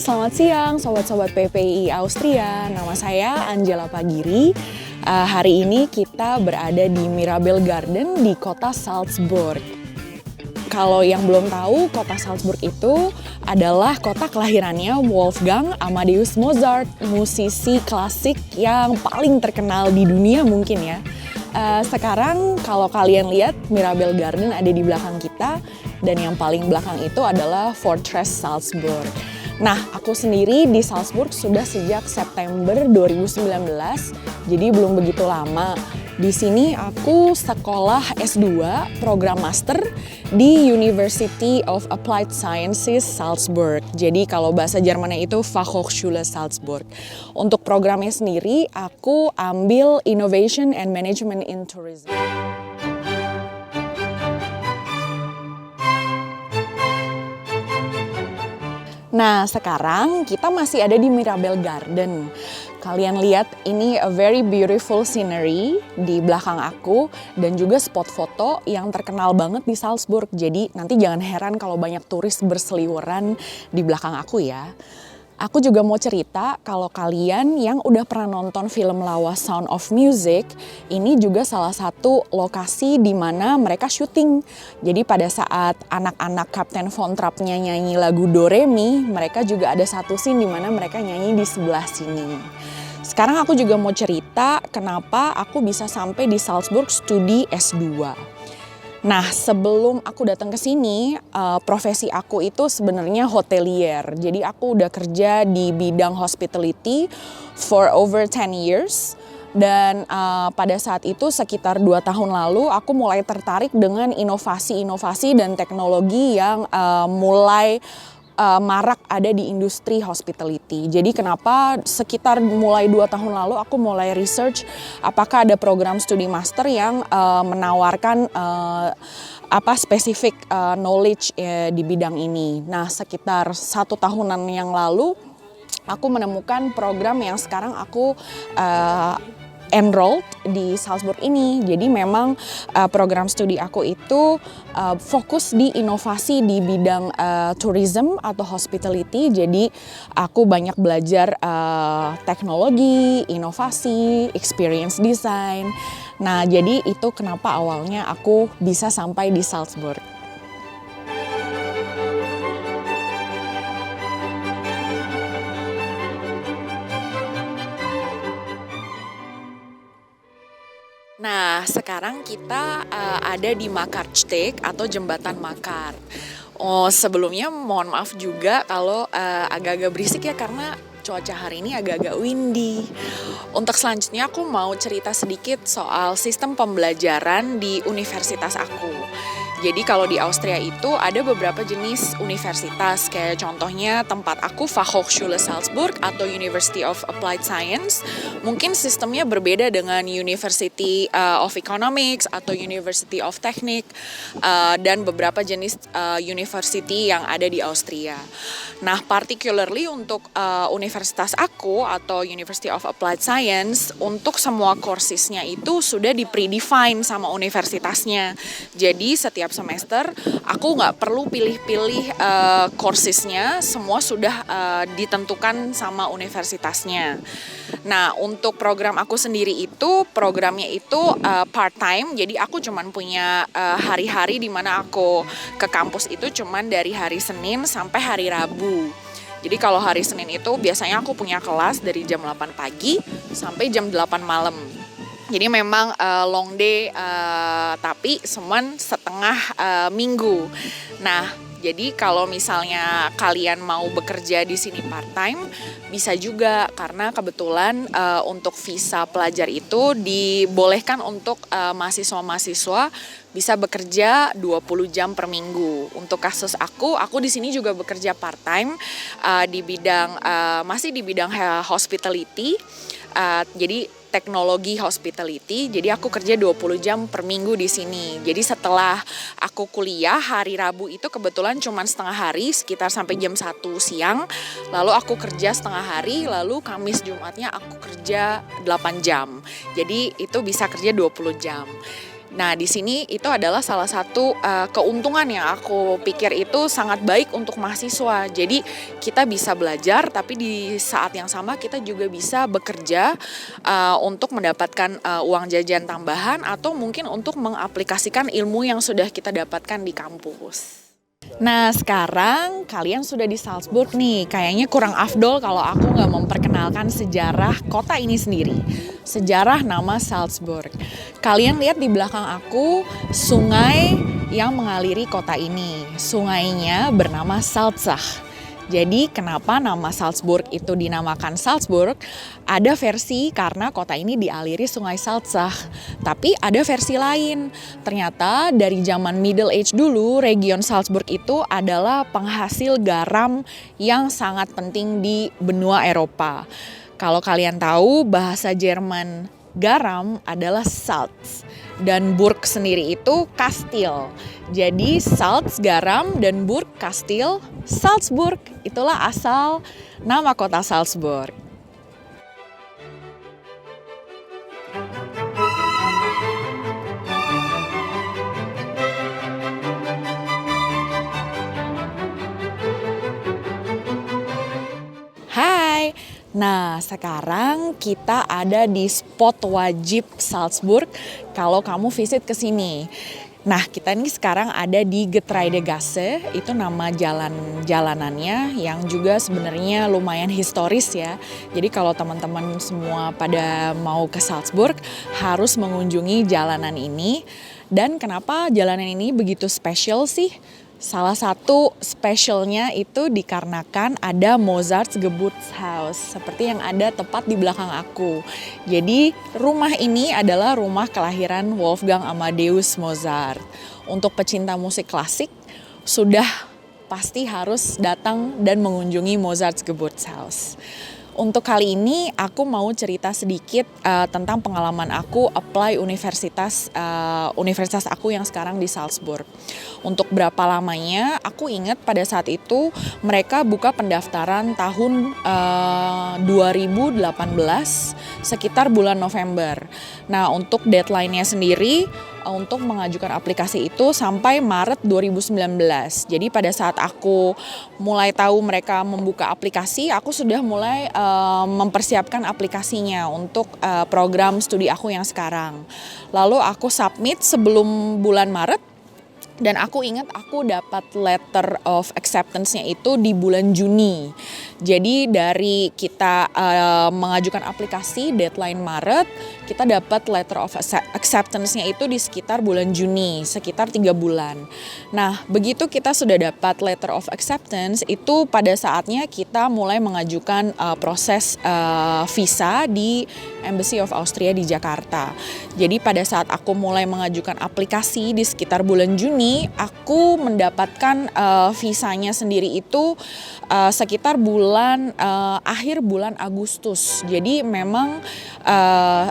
selamat siang sobat-sobat PPI Austria. Nama saya Angela Pagiri. Hari ini kita berada di Mirabel Garden di kota Salzburg. Kalau yang belum tahu, kota Salzburg itu adalah kota kelahirannya Wolfgang Amadeus Mozart, musisi klasik yang paling terkenal di dunia mungkin ya. Sekarang kalau kalian lihat Mirabel Garden ada di belakang kita, dan yang paling belakang itu adalah Fortress Salzburg. Nah, aku sendiri di Salzburg sudah sejak September 2019, jadi belum begitu lama. Di sini aku sekolah S2 program master di University of Applied Sciences Salzburg. Jadi kalau bahasa Jermannya itu Fachhochschule Salzburg. Untuk programnya sendiri aku ambil Innovation and Management in Tourism. Nah, sekarang kita masih ada di Mirabel Garden. Kalian lihat ini a very beautiful scenery di belakang aku dan juga spot foto yang terkenal banget di Salzburg. Jadi nanti jangan heran kalau banyak turis berseliweran di belakang aku ya. Aku juga mau cerita kalau kalian yang udah pernah nonton film lawas Sound of Music, ini juga salah satu lokasi di mana mereka syuting. Jadi pada saat anak-anak Kapten Von Trapp-nya nyanyi lagu Do Re Mi, mereka juga ada satu scene di mana mereka nyanyi di sebelah sini. Sekarang aku juga mau cerita kenapa aku bisa sampai di Salzburg studi S2. Nah, sebelum aku datang ke sini, profesi aku itu sebenarnya hotelier. Jadi aku udah kerja di bidang hospitality for over 10 years. Dan pada saat itu sekitar 2 tahun lalu aku mulai tertarik dengan inovasi-inovasi dan teknologi yang mulai marak ada di industri hospitality. Jadi kenapa sekitar mulai 2 tahun lalu aku mulai research apakah ada program studi master yang menawarkan spesifik knowledge di bidang ini. Nah, sekitar 1 tahunan yang lalu aku menemukan program yang sekarang aku enrolled di Salzburg ini. Jadi memang program studi aku itu fokus di inovasi di bidang tourism atau hospitality. Jadi aku banyak belajar teknologi, inovasi, experience design. Nah, jadi itu kenapa awalnya aku bisa sampai di Salzburg. Nah, sekarang kita ada di Makarsteg atau Jembatan Makar. Sebelumnya mohon maaf juga kalau agak-agak berisik ya karena cuaca hari ini agak-agak windy. Untuk selanjutnya aku mau cerita sedikit soal sistem pembelajaran di universitas aku. Jadi kalau di Austria itu ada beberapa jenis universitas, kayak contohnya tempat aku Fachhochschule Salzburg atau University of Applied Science. Mungkin sistemnya berbeda dengan University of Economics atau University of Technique dan beberapa jenis university yang ada di Austria. Nah, particularly untuk universitas aku atau University of Applied Science, untuk semua coursesnya itu sudah di-predefine sama universitasnya. Jadi setiap semester aku nggak perlu pilih-pilih coursesnya, semua sudah ditentukan sama universitasnya. Nah, untuk program aku sendiri itu programnya itu part-time, jadi aku cuman punya hari-hari di mana aku ke kampus itu cuman dari hari Senin sampai hari Rabu. Jadi kalau hari Senin itu biasanya aku punya kelas dari jam 8 pagi sampai jam 8 malam. Jadi memang long day tapi cuman setengah minggu. Nah, jadi kalau misalnya kalian mau bekerja di sini part time bisa juga karena kebetulan untuk visa pelajar itu dibolehkan untuk mahasiswa-mahasiswa bisa bekerja 20 jam per minggu. Untuk kasus aku di sini juga bekerja part time di bidang masih di bidang hospitality. Jadi teknologi hospitality, jadi aku kerja 20 jam per minggu di sini. Jadi setelah aku kuliah, hari Rabu itu kebetulan cuma setengah hari, sekitar sampai jam 1 siang. Lalu aku kerja setengah hari, lalu Kamis Jumatnya aku kerja 8 jam. Jadi itu bisa kerja 20 jam. Nah, di sini itu adalah salah satu keuntungan yang aku pikir itu sangat baik untuk mahasiswa. Jadi kita bisa belajar, tapi di saat yang sama kita juga bisa bekerja untuk mendapatkan uang jajan tambahan atau mungkin untuk mengaplikasikan ilmu yang sudah kita dapatkan di kampus. Nah, sekarang kalian sudah di Salzburg nih. Kayaknya kurang afdol kalau aku nggak memperkenalkan sejarah kota ini sendiri. Sejarah nama Salzburg. Kalian lihat di belakang aku sungai yang mengaliri kota ini. Sungainya bernama Salzach. Jadi kenapa nama Salzburg itu dinamakan Salzburg? Ada versi karena kota ini dialiri sungai Salzach. Tapi ada versi lain. Ternyata dari zaman Middle Age dulu, region Salzburg itu adalah penghasil garam yang sangat penting di benua Eropa. Kalau kalian tahu, bahasa Jerman garam adalah Salz. Dan Burg sendiri itu kastil. Jadi Salz garam dan Burg kastil, Salzburg. Itulah asal nama kota Salzburg. Hai. Nah, sekarang kita ada di spot wajib Salzburg kalau kamu visit ke sini. Nah, kita ini sekarang ada di Getreidegasse, itu nama jalanannya yang juga sebenarnya lumayan historis ya. Jadi kalau teman-teman semua pada mau ke Salzburg harus mengunjungi jalanan ini. Dan kenapa jalanan ini begitu spesial sih? Salah satu spesialnya itu dikarenakan ada Mozart's Geburtshaus, seperti yang ada tepat di belakang aku. Jadi rumah ini adalah rumah kelahiran Wolfgang Amadeus Mozart. Untuk pecinta musik klasik sudah pasti harus datang dan mengunjungi Mozart's Geburtshaus. Untuk kali ini aku mau cerita sedikit tentang pengalaman aku apply universitas aku yang sekarang di Salzburg. Untuk berapa lamanya, aku ingat pada saat itu mereka buka pendaftaran tahun 2018 sekitar bulan November. Nah, untuk deadline-nya sendiri untuk mengajukan aplikasi itu sampai Maret 2019. Jadi pada saat aku mulai tahu mereka membuka aplikasi, aku sudah mulai mempersiapkan aplikasinya untuk program studi aku yang sekarang. Lalu aku submit sebelum bulan Maret. Dan aku ingat aku dapat letter of acceptance-nya itu di bulan Juni. Jadi dari kita mengajukan aplikasi deadline Maret, kita dapat letter of acceptance-nya itu di sekitar bulan Juni, sekitar 3 bulan. Nah, begitu kita sudah dapat letter of acceptance, itu pada saatnya kita mulai mengajukan proses visa di Embassy of Austria di Jakarta. Jadi pada saat aku mulai mengajukan aplikasi di sekitar bulan Juni, aku mendapatkan visanya sendiri itu sekitar akhir bulan Agustus. Jadi memang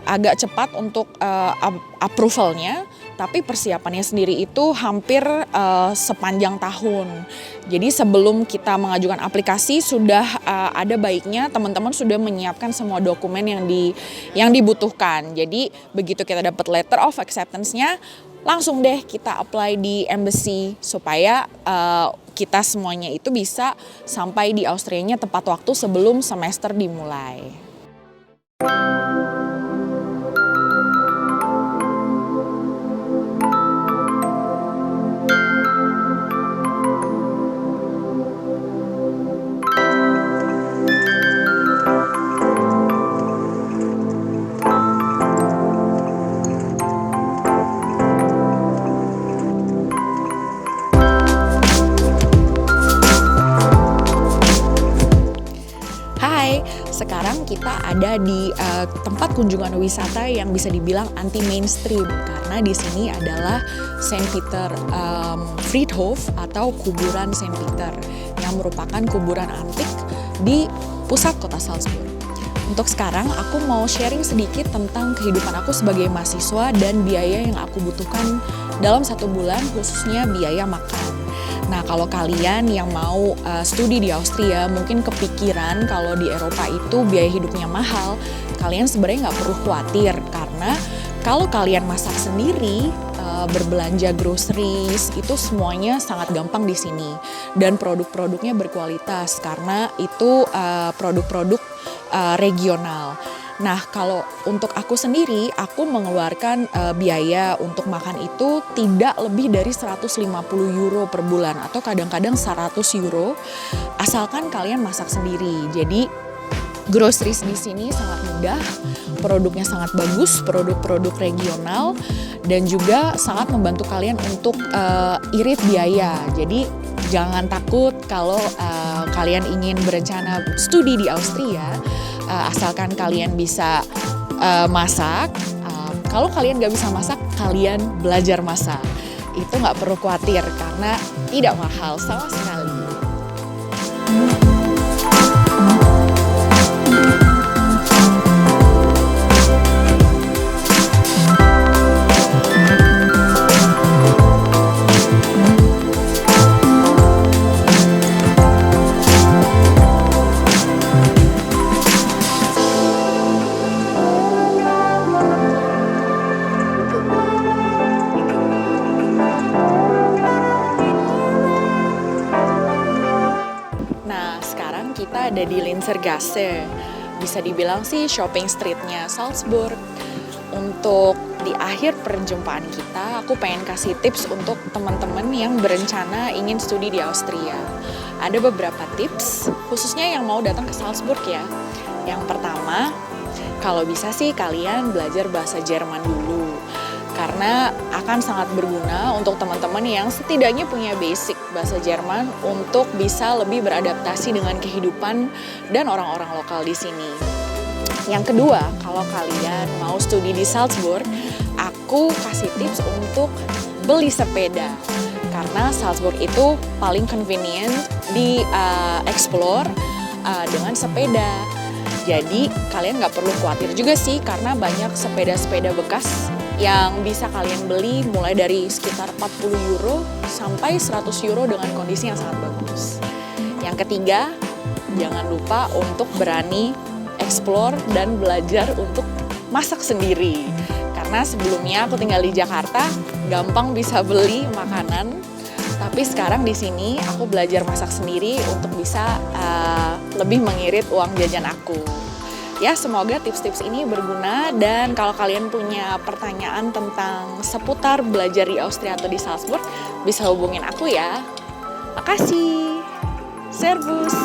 agak cepat untuk approval-nya, tapi persiapannya sendiri itu hampir sepanjang tahun. Jadi sebelum kita mengajukan aplikasi sudah ada baiknya teman-teman sudah menyiapkan semua dokumen yang dibutuhkan. Jadi begitu kita dapat letter of acceptance-nya, langsung deh kita apply di embassy supaya kita semuanya itu bisa sampai di Austrianya tepat waktu sebelum semester dimulai. Sekarang kita ada di tempat kunjungan wisata yang bisa dibilang anti mainstream karena di sini adalah Saint Peter Friedhof atau kuburan Saint Peter yang merupakan kuburan antik di pusat kota Salzburg. Untuk sekarang aku mau sharing sedikit tentang kehidupan aku sebagai mahasiswa dan biaya yang aku butuhkan dalam 1 bulan, khususnya biaya makan. Nah, kalau kalian yang mau studi di Austria mungkin kepikiran kalau di Eropa itu biaya hidupnya mahal, kalian sebenarnya nggak perlu khawatir karena kalau kalian masak sendiri, berbelanja groceries itu semuanya sangat gampang di sini, dan produk-produknya berkualitas karena itu produk-produk regional. Nah, kalau untuk aku sendiri, aku mengeluarkan biaya untuk makan itu tidak lebih dari 150 euro per bulan atau kadang-kadang 100 euro asalkan kalian masak sendiri. Jadi groceries di sini sangat mudah, produknya sangat bagus, produk-produk regional, dan juga sangat membantu kalian untuk irit biaya. Jadi jangan takut kalau kalian ingin berencana studi di Austria, asalkan kalian bisa masak. Kalau kalian nggak bisa masak, kalian belajar masak. Itu nggak perlu khawatir karena tidak mahal sama sekali. Kita ada di Linzergasse, bisa dibilang sih shopping streetnya Salzburg. Untuk di akhir perjumpaan kita, aku pengen kasih tips untuk teman-teman yang berencana ingin studi di Austria. Ada beberapa tips, khususnya yang mau datang ke Salzburg ya. Yang pertama, kalau bisa sih kalian belajar bahasa Jerman dulu. Karena akan sangat berguna untuk teman-teman yang setidaknya punya basic bahasa Jerman untuk bisa lebih beradaptasi dengan kehidupan dan orang-orang lokal di sini. Yang kedua, kalau kalian mau studi di Salzburg, aku kasih tips untuk beli sepeda. Karena Salzburg itu paling convenient di explore dengan sepeda. Jadi kalian nggak perlu khawatir juga sih karena banyak sepeda-sepeda bekas yang bisa kalian beli mulai dari sekitar 40 euro sampai 100 euro dengan kondisi yang sangat bagus. Yang ketiga, jangan lupa untuk berani explore dan belajar untuk masak sendiri. Karena sebelumnya aku tinggal di Jakarta, gampang bisa beli makanan. Tapi sekarang di sini aku belajar masak sendiri untuk bisa lebih mengirit uang jajan aku. Ya, semoga tips-tips ini berguna, dan kalau kalian punya pertanyaan tentang seputar belajar di Austria atau di Salzburg, bisa hubungin aku ya. Makasih. Servus.